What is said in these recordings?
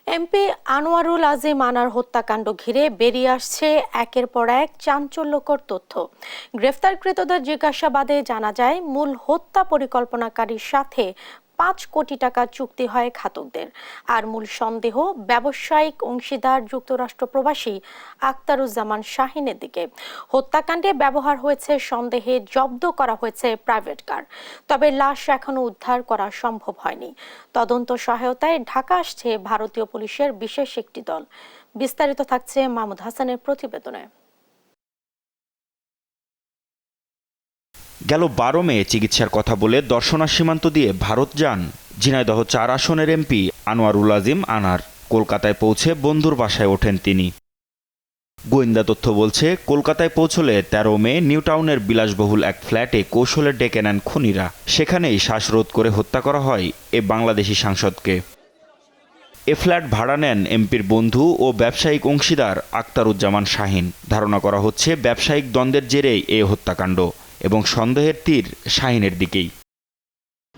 MP Anwarul Azim আনার হত্যাকাণ্ড ঘিরে বেরিয়ে আসছে একের পর এক চাঞ্চল্যকর তথ্য। গ্রেফতারকৃতদের জিজ্ঞাসাবাদে জানা যায়, মূল হত্যা পরিকল্পনাকারীর সাথে ৫ কোটি টাকা চুক্তি হয় ঘাতকদের। আর মূল সন্দেহ ব্যবসায়িক অংশীদার যুক্তরাষ্ট্র প্রবাসী আখতারুজ্জামান শাহিনের দিকে। হত্যাকাণ্ডে ব্যবহার হয়েছে সন্দেহে জব্দ করা হয়েছে প্রাইভেট কার, তবে লাশ এখনো উদ্ধার করা সম্ভব হয়নি। তদন্ত সহায়তায় ঢাকা আসছে ভারতীয় পুলিশের বিশেষ একটি দল। বিস্তারিত থাকছে মাহমুদ হাসানের প্রতিবেদনে। গেল ১২ মে চিকিৎসার কথা বলে দর্শনা সীমান্ত দিয়ে ভারত যান ঝিনাইদহ ৪ আসনের এমপি আনোয়ারুল আজিম আনার। কলকাতায় পৌঁছে বন্ধুর বাসায় ওঠেন তিনি। গোয়েন্দা তথ্য বলছে, কলকাতায় পৌঁছলে ১৩ মে নিউটাউনের বিলাসবহুল এক ফ্ল্যাটে কৌশলে ডেকে নেন খুনিরা। সেখানেই শ্বাসরোধ করে হত্যা করা হয় এ বাংলাদেশি সাংসদকে। এ ফ্ল্যাট ভাড়া নেন এমপির বন্ধু ও ব্যবসায়িক অংশীদার আখতারুজ্জামান শাহিন। ধারণা করা হচ্ছে ব্যবসায়িক দ্বন্দ্বের জেরেই এ হত্যাকাণ্ড এবং সন্দেহের তীর শাহিনের দিকেই।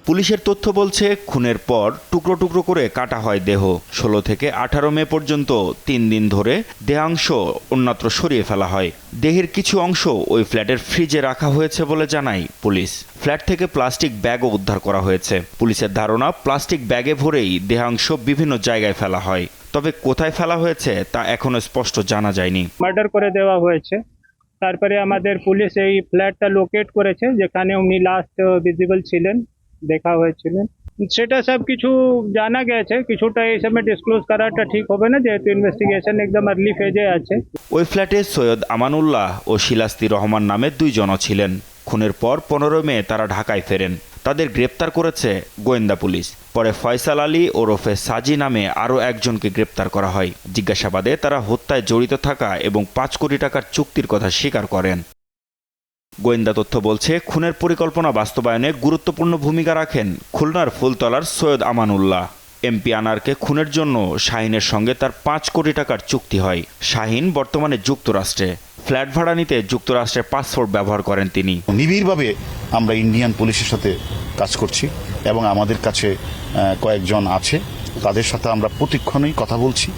পুলিশের তথ্য বলছে, খুনের পর টুকরো টুকরো করে কাটা হয় দেহ। ১৬ থেকে ১৮ মে পর্যন্ত ৩ দিন ধরে দেহাংশ অন্যত্র সরিয়ে ফেলা হয়। দেহের কিছু অংশ ওই ফ্ল্যাটের ফ্রিজে রাখা হয়েছে বলে জানায় পুলিশ। ফ্ল্যাট থেকে প্লাস্টিক ব্যাগও উদ্ধার করা হয়েছে। পুলিশের ধারণা, প্লাস্টিক ব্যাগে ভরেই দেহাংশ বিভিন্ন জায়গায় ফেলা হয়। তবে কোথায় ফেলা হয়েছে তা এখনো স্পষ্ট জানা যায়নি। মার্ডার করে দেওয়া হয়েছে। তারপরে আমাদের পুলিশ এই ফ্ল্যাটটা লোকেট করেছে, যেখানে উনি লাস্ট ভিজিবল ছিলেন, দেখা হয়েছিলেন। সেটা সব কিছু জানা গেছে। কিছুটা এই সময় ডিসক্লোজ করাটা ঠিক হবে না, যেহেতু ইনভেস্টিগেশন একদম আর্লি ফেজে আছে। ওই ফ্ল্যাটে সৈয়দ আমানুল্লাহ ও শিলাস্তি রহমান নামে ২ জনও ছিলেন। খুনের পর ১৫ মে তারা ঢাকায় ফেরেন। তাদের গ্রেপ্তার করেছে গোয়েন্দা পুলিশ। পরে ফয়সাল আলী ওরফে সাজি নামে আরও একজনকে গ্রেপ্তার করা হয়। জিজ্ঞাসাবাদে তারা হত্যায় জড়িত থাকা এবং ৫ কোটি টাকার চুক্তির কথা স্বীকার করেন। গোয়েন্দা তথ্য বলছে, খুনের পরিকল্পনা বাস্তবায়নে গুরুত্বপূর্ণ ভূমিকা রাখেন খুলনার ফুলতলার সৈয়দ আমানুল্লাহ। এমপি আনারকে খুনের জন্য শাহিনের সঙ্গে তার ৫ কোটি টাকার চুক্তি হয়। শাহিন বর্তমানে যুক্তরাষ্ট্রে। ফ্ল্যাট ভাড়া নিতে যুক্তরাষ্ট্রের পাসপোর্ট ব্যবহার করেন তিনি। নিবিড়ভাবে আমরা ইন্ডিয়ান পুলিশের সাথে কাজ করছি এবং আমাদের কাছে কয়েকজন আছে, তাদের সাথে আমরা প্রতিক্ষণেই কথা বলছি,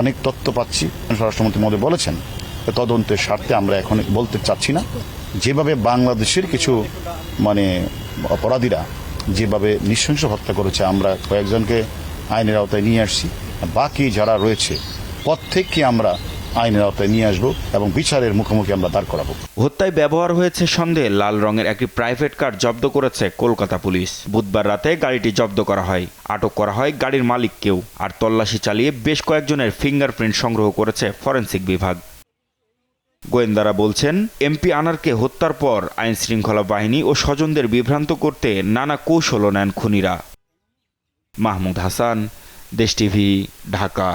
অনেক তথ্য পাচ্ছি। স্বরাষ্ট্রমন্ত্রী মহোদয় বলেছেন, তদন্তের স্বার্থে আমরা এখন বলতে চাচ্ছি না। যেভাবে বাংলাদেশের কিছু অপরাধীরা যেভাবে নৃশংস হত্যা করেছে, আমরা কয়েকজনকে আইনের আওতায় নিয়ে আসছি। বাকি যারা রয়েছে প্রত্যেককে আমরা আইনের আওতায় নিয়ে আসবো এবং বিচারের মুখোমুখি আমরা দাঁড় করাবো। হত্যায় ব্যবহার হয়েছে সন্দেহে লাল রঙের একটি প্রাইভেট কার জব্দ করেছে কলকাতা পুলিশ। বুধবার রাতে গাড়িটি জব্দ করা হয়। আটক করা হয় গাড়ির মালিককেও। আর তল্লাশি চালিয়ে বেশ কয়েকজনের ফিঙ্গারপ্রিন্ট সংগ্রহ করেছে ফরেনসিক বিভাগ। গোয়েন্দারা বলছেন, এমপি আনারকে হত্যার পর আইন শৃঙ্খলা বাহিনী ও স্বজনদের বিভ্রান্ত করতে নানা কৌশলও নেন খুনিরা। মাহমুদ হাসান, দেশ টিভি, ঢাকা।